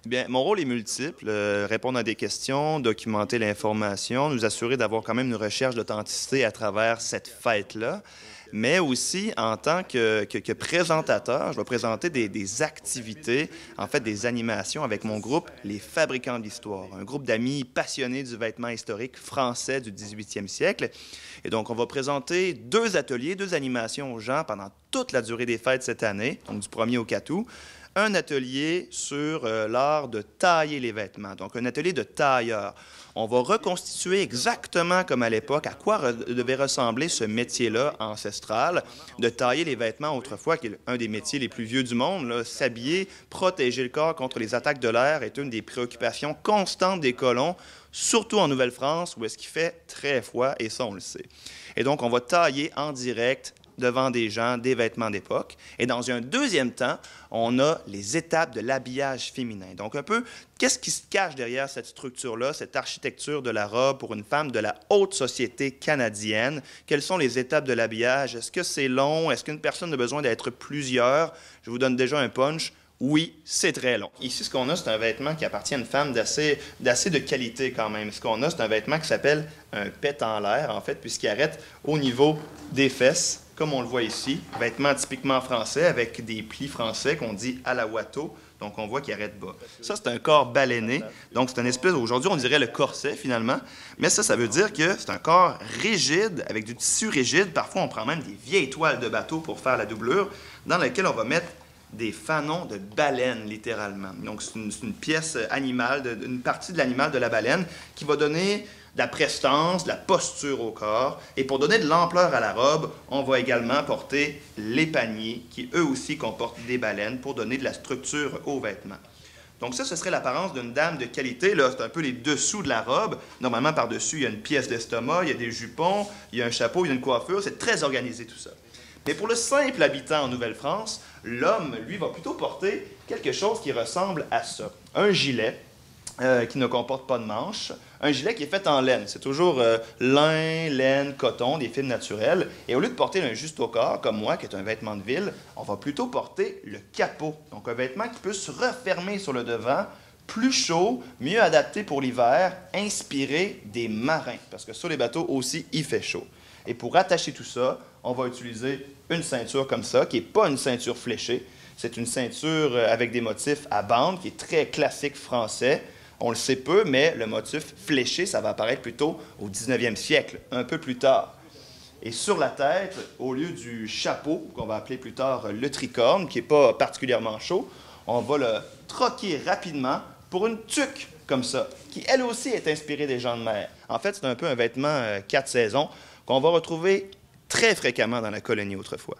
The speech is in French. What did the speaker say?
Bien, mon rôle est multiple. Répondre à des questions, documenter l'information, nous assurer d'avoir quand même une recherche d'authenticité à travers cette fête-là. Mais aussi, en tant que présentateur, je vais présenter des activités, en fait des animations avec mon groupe, les Fabricants d'Histoire, un groupe d'amis passionnés du vêtement historique français du 18e siècle. Et donc, on va présenter deux ateliers, deux animations aux gens pendant toute la durée des fêtes cette année, donc du 1er au 4 août. Un atelier sur l'art de tailler les vêtements, donc un atelier de tailleur. On va reconstituer exactement comme à l'époque à quoi devait ressembler ce métier-là ancestral, de tailler les vêtements autrefois, qui est un des métiers les plus vieux du monde. S'habiller, protéger le corps contre les attaques de l'air est une des préoccupations constantes des colons, surtout en Nouvelle-France, où est-ce qu'il fait très froid, et ça, on le sait. Et donc, on va tailler en direct devant des gens, des vêtements d'époque. Et dans un deuxième temps, on a les étapes de l'habillage féminin. Donc un peu, qu'est-ce qui se cache derrière cette structure-là, cette architecture de la robe pour une femme de la haute société canadienne? Quelles sont les étapes de l'habillage? Est-ce que c'est long? Est-ce qu'une personne a besoin d'être plusieurs? Je vous donne déjà un punch. Oui, c'est très long. Ici, ce qu'on a, c'est un vêtement qui appartient à une femme d'assez de qualité quand même. Ce qu'on a, c'est un vêtement qui s'appelle un pet en l'air, en fait, puisqu'il arrête au niveau des fesses, comme on le voit ici. Vêtement typiquement français, avec des plis français qu'on dit à la Watteau. Donc, on voit qu'il arrête bas. Ça, c'est un corps baleiné. Donc, c'est une espèce, aujourd'hui, on dirait le corset, finalement. Mais ça veut dire que c'est un corps rigide, avec du tissu rigide. Parfois, on prend même des vieilles toiles de bateau pour faire la doublure, dans laquelle on va mettre des fanons de baleine, littéralement. Donc, c'est une pièce animale, une partie de l'animal de la baleine qui va donner de la prestance, de la posture au corps. Et pour donner de l'ampleur à la robe, on va également porter les paniers, qui eux aussi comportent des baleines, pour donner de la structure aux vêtements. Donc ça, ce serait l'apparence d'une dame de qualité. Là, c'est un peu les dessous de la robe. Normalement, par-dessus, il y a une pièce d'estomac, il y a des jupons, il y a un chapeau, il y a une coiffure. C'est très organisé, tout ça. Mais pour le simple habitant en Nouvelle-France, l'homme, lui, va plutôt porter quelque chose qui ressemble à ça. Un gilet qui ne comporte pas de manches, un gilet qui est fait en laine. C'est toujours lin, laine, coton, des fils naturels. Et au lieu de porter un juste au corps, comme moi, qui est un vêtement de ville, on va plutôt porter le capot. Donc un vêtement qui peut se refermer sur le devant, plus chaud, mieux adapté pour l'hiver, inspiré des marins. Parce que sur les bateaux aussi, il fait chaud. Et pour attacher tout ça, on va utiliser une ceinture comme ça, qui n'est pas une ceinture fléchée. C'est une ceinture avec des motifs à bandes, qui est très classique français. On le sait peu, mais le motif fléché, ça va apparaître plutôt au 19e siècle, un peu plus tard. Et sur la tête, au lieu du chapeau, qu'on va appeler plus tard le tricorne, qui n'est pas particulièrement chaud, on va le troquer rapidement pour une tuque comme ça, qui elle aussi est inspirée des gens de mer. En fait, c'est un peu un vêtement 4 saisons qu'on va retrouver très fréquemment dans la colonie autrefois.